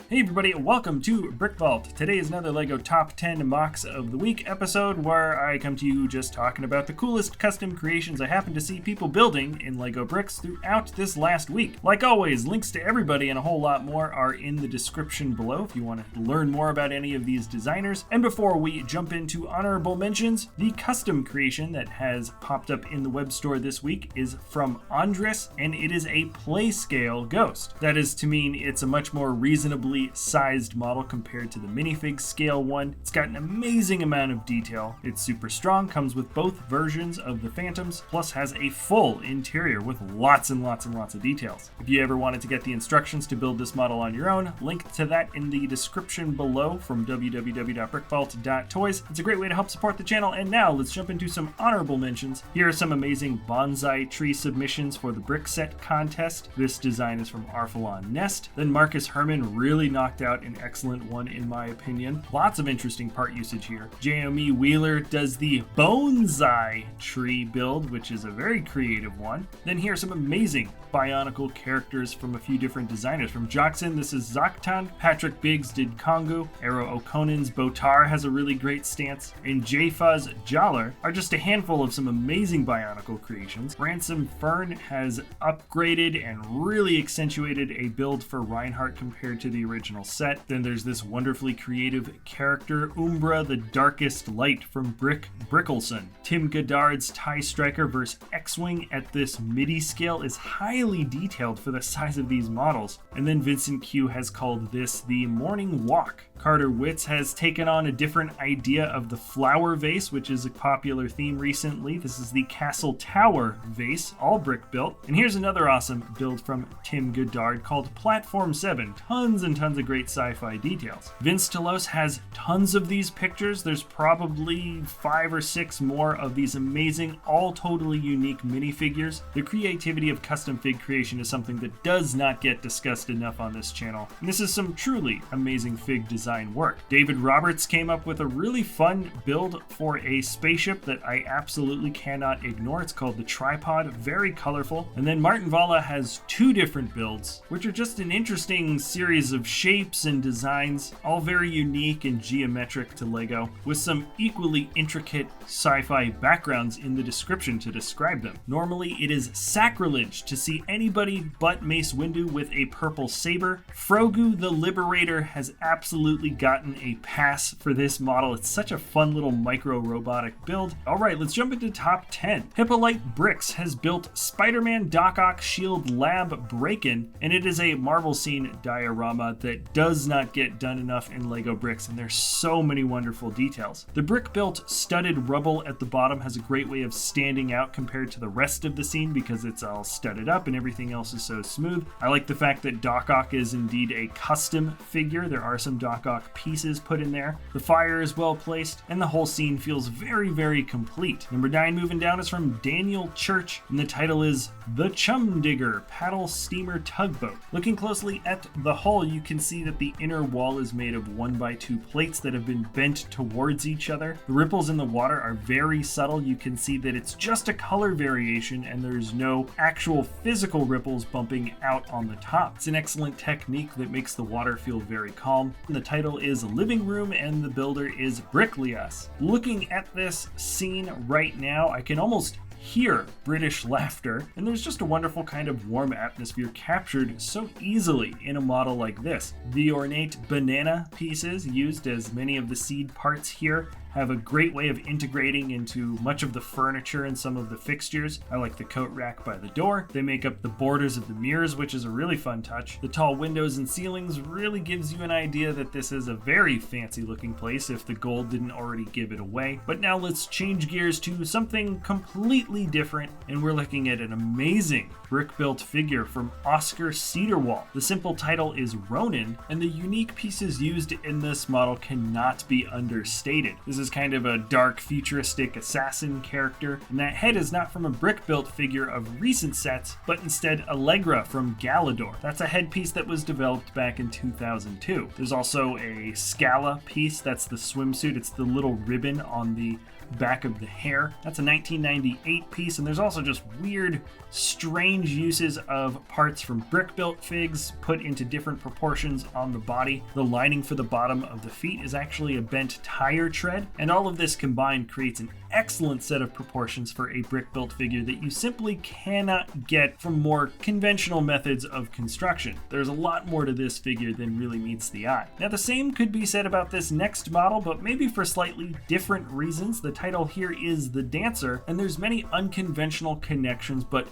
Hey everybody, welcome to BrickVault. Today is another LEGO Top 10 MOCs of the Week episode where I come to you just talking about the coolest custom creations I happen to see people building in LEGO bricks throughout this last week. Like always, links to everybody and a whole lot more are in the description below if you want to learn more about any of these designers. And before we jump into honorable mentions, the custom creation that has popped up in the web store this week is from Andres, and it is a play-scale ghost. That is to mean it's a much more reasonably sized model compared to the minifig scale one. It's got an amazing amount of detail. It's super strong, comes with both versions of the Phantoms, plus has a full interior with lots and lots and lots of details. If you ever wanted to get the instructions to build this model on your own, link to that in the description below from www.brickvault.toys. It's a great way to help support the channel, and now let's jump into some honorable mentions. Here are some amazing bonsai tree submissions for the brick set contest. This design is from Arphalon Nest. Then Marcus Herman really knocked out an excellent one in my opinion. Lots of interesting part usage here. JME Wheeler does the bonsai tree build, which is a very creative one. Then here are some amazing Bionicle characters from a few different designers. From Joxon, this is Zoctan. Patrick Biggs did Kongu. Aero O'Conan's Botar has a really great stance. And Jfuzz Joller are just a handful of some amazing Bionicle creations. Ransom Fern has upgraded and really accentuated a build for Reinhardt compared to the original set. Then there's this wonderfully creative character, Umbra the Darkest Light from Brickleas. Tim Goddard's TIE Striker vs. X-Wing at this MIDI scale is highly detailed for the size of these models. And then Vincent Q has called this the Morning Walk. Carter Witz has taken on a different idea of the flower vase, which is a popular theme recently. This is the Castle Tower vase, all brick built. And here's another awesome build from Tim Goddard called Platform 7. Tons and tons of great sci-fi details. Vince Telos has tons of these pictures. There's probably 5 or 6 more of these amazing, all totally unique minifigures. The creativity of custom fig creation is something that does not get discussed enough on this channel. And this is some truly amazing fig design work. David Roberts came up with a really fun build for a spaceship that I absolutely cannot ignore. It's called the Tripod, very colorful. And then Martin Valla has 2 different builds, which are just an interesting series of shapes and designs, all very unique and geometric to LEGO, with some equally intricate sci-fi backgrounds in the description to describe them. Normally, it is sacrilege to see anybody but Mace Windu with a purple saber. Frogu the Liberator has absolutely gotten a pass for this model. It's such a fun little micro robotic build. All right, let's jump into top 10. Hypolite Bricks has built Spider-Man Doc Ock Shield Lab Break-In, and it is a Marvel scene diorama that does not get done enough in LEGO bricks, and there's so many wonderful details. The brick-built studded rubble at the bottom has a great way of standing out compared to the rest of the scene because it's all studded up and everything else is so smooth. I like the fact that Doc Ock is indeed a custom figure. There are some Doc Ock pieces put in there. The fire is well placed, and the whole scene feels very, very complete. Number 9 moving down is from Daniel Church, and the title is The Chumdinger Paddle Steamer Tugboat. Looking closely at the hull, you can see that the inner wall is made of 1x2 plates that have been bent towards each other. The ripples in the water are very subtle. You can see that it's just a color variation and there's no actual physical ripples bumping out on the top. It's an excellent technique that makes the water feel very calm. And the title is Living Room and the builder is Brickleas. Looking at this scene right now, I can almost hear British laughter, and there's just a wonderful kind of warm atmosphere captured so easily in a model like this. The ornate banana pieces used as many of the seed parts here have a great way of integrating into much of the furniture and some of the fixtures. I like the coat rack by the door. They make up the borders of the mirrors, which is a really fun touch. The tall windows and ceilings really gives you an idea that this is a very fancy looking place if the gold didn't already give it away. But now let's change gears to something completely different, and we're looking at an amazing brick-built figure from Oscar Cederwall. The simple title is Ronin, and the unique pieces used in this model cannot be understated. This is kind of a dark, futuristic assassin character, and that head is not from a brick-built figure of recent sets, but instead Allegra from Galador. That's a headpiece that was developed back in 2002. There's also a Scala piece, that's the swimsuit. It's the little ribbon on the back of the hair. That's a 1998 piece, and there's also just weird, strange uses of parts from brick-built figs put into different proportions on the body. The lining for the bottom of the feet is actually a bent tire tread, and all of this combined creates an excellent set of proportions for a brick-built figure that you simply cannot get from more conventional methods of construction. There's a lot more to this figure than really meets the eye. Now, the same could be said about this next model, but maybe for slightly different reasons. The title here is The Dancer, and there's many unconventional connections, but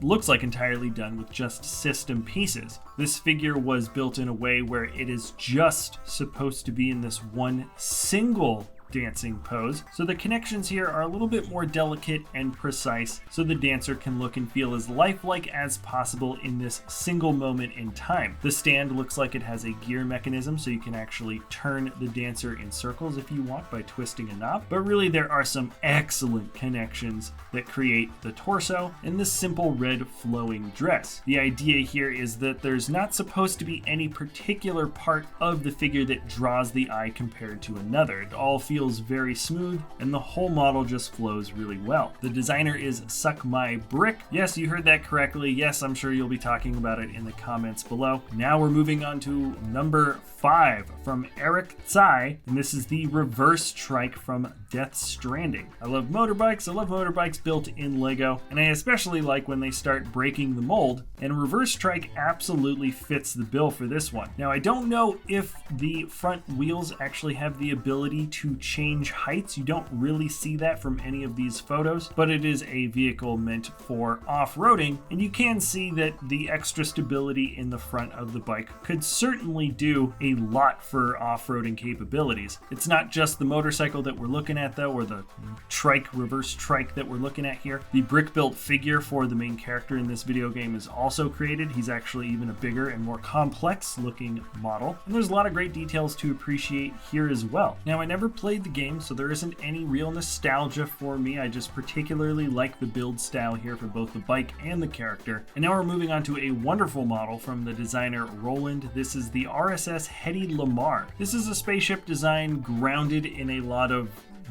looks like entirely done with just system pieces. This figure was built in a way where it is just supposed to be in this one single dancing pose, so the connections here are a little bit more delicate and precise, so the dancer can look and feel as lifelike as possible in this single moment in time. The stand looks like it has a gear mechanism, so you can actually turn the dancer in circles if you want by twisting a knob, but really there are some excellent connections that create the torso and this simple red flowing dress. The idea here is that there's not supposed to be any particular part of the figure that draws the eye compared to another. It all feels very smooth, and the whole model just flows really well. The designer is SuckMyBrick. Yes, you heard that correctly. Yes, I'm sure you'll be talking about it in the comments below. Now we're moving on to number 5 from Eric Tsai, and this is the reverse trike from Death Stranding. I love motorbikes built in Lego, and I especially like when they start breaking the mold, and reverse trike absolutely fits the bill for this one. Now, I don't know if the front wheels actually have the ability to change heights. You don't really see that from any of these photos, but it is a vehicle meant for off-roading, and you can see that the extra stability in the front of the bike could certainly do a lot for off-roading capabilities. It's not just the motorcycle that we're looking at though, or the trike, reverse trike that we're looking at here. The brick-built figure for the main character in this video game is also created. He's actually even a bigger and more complex looking model, and there's a lot of great details to appreciate here as well. Now, I never played the game, so there isn't any real nostalgia for me. I just particularly like the build style here for both the bike and the character. And now we're moving on to a wonderful model from the designer Roland. This is the RSS Hedy Lamarr. This is a spaceship design grounded in a lot of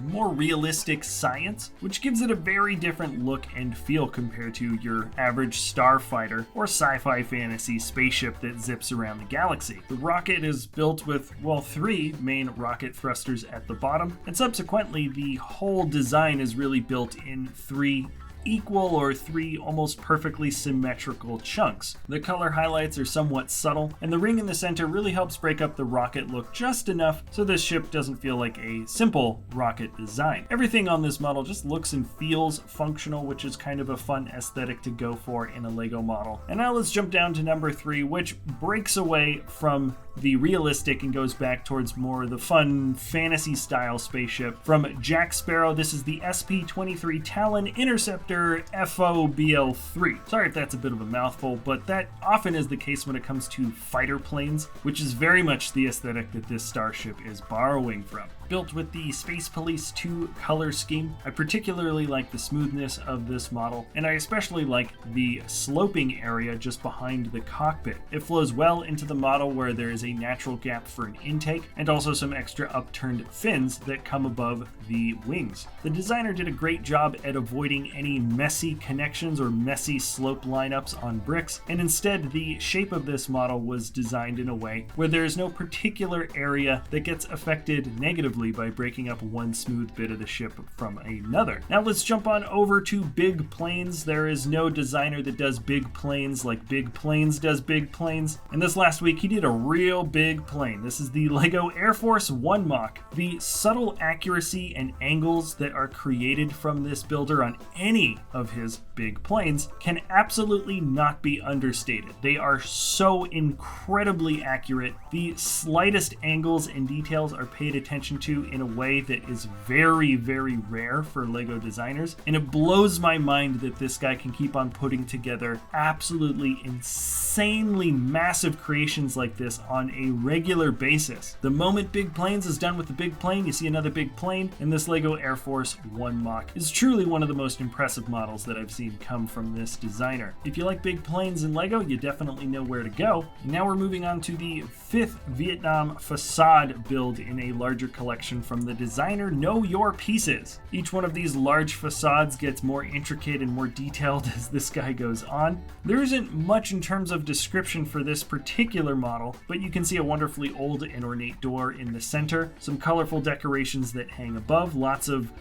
more realistic science, which gives it a very different look and feel compared to your average starfighter or sci-fi fantasy spaceship that zips around the galaxy. The rocket is built with, well, 3 main rocket thrusters at the bottom, and subsequently the whole design is really built in 3 equal or 3 almost perfectly symmetrical chunks. The color highlights are somewhat subtle, and the ring in the center really helps break up the rocket look just enough so this ship doesn't feel like a simple rocket design. Everything on this model just looks and feels functional, which is kind of a fun aesthetic to go for in a Lego model. And now let's jump down to number 3, which breaks away from the realistic and goes back towards more the fun fantasy style spaceship from Jack Sparrow. This is the SP-23 Talon Interceptor FOBL3. Sorry if that's a bit of a mouthful, but that often is the case when it comes to fighter planes, which is very much the aesthetic that this starship is borrowing from. Built with the Space Police 2 color scheme, I particularly like the smoothness of this model, and I especially like the sloping area just behind the cockpit. It flows well into the model where there is a natural gap for an intake, and also some extra upturned fins that come above the wings. The designer did a great job at avoiding any messy connections or messy slope lineups on bricks, and instead the shape of this model was designed in a way where there is no particular area that gets affected negatively by breaking up one smooth bit of the ship from another. Now let's jump on over to BigPlanes. There is no designer that does big planes like BigPlanes does big planes, and this last week he did a real big plane. This is the LEGO Air Force 1 MOC. The subtle accuracy and angles that are created from this builder on any of his big planes can absolutely not be understated. They are so incredibly accurate. The slightest angles and details are paid attention to in a way that is very, very rare for LEGO designers, and it blows my mind that this guy can keep on putting together absolutely insanely massive creations like this on a regular basis. The moment BigPlanes is done with the big plane, you see another big plane, and this LEGO Air Force 1 MOC is truly one of the most impressive models that I've seen come from this designer. If you like big planes in LEGO, you definitely know where to go. And now we're moving on to the 5th Vietnam Facade build in a larger collection collection from the designer Know Your Pieces. Each one of these large facades gets more intricate and more detailed as this guy goes on. There isn't much in terms of description for this particular model, but you can see a wonderfully old and ornate door in the center, some colorful decorations that hang above, lots of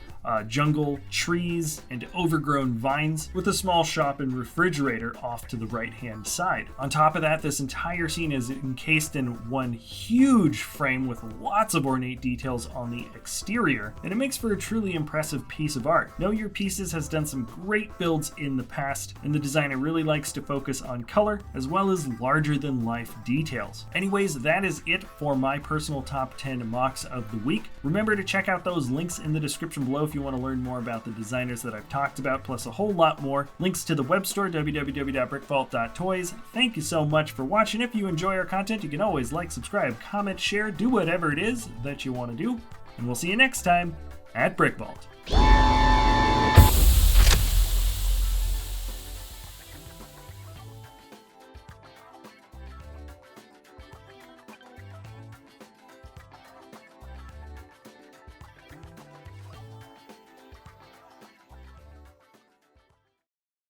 jungle, trees, and overgrown vines, with a small shop and refrigerator off to the right-hand side. On top of that, this entire scene is encased in one huge frame with lots of ornate details on the exterior, and it makes for a truly impressive piece of art. Know Your Pieces has done some great builds in the past, and the designer really likes to focus on color as well as larger-than-life details. Anyways, that is it for my personal top 10 MOCs of the week. Remember to check out those links in the description below if you want to learn more about the designers that I've talked about, plus a whole lot more. Links to the web store, www.brickvault.toys. Thank you so much for watching. If you enjoy our content, you can always like, subscribe, comment, share, do whatever it is that you want to do. And we'll see you next time at BrickVault.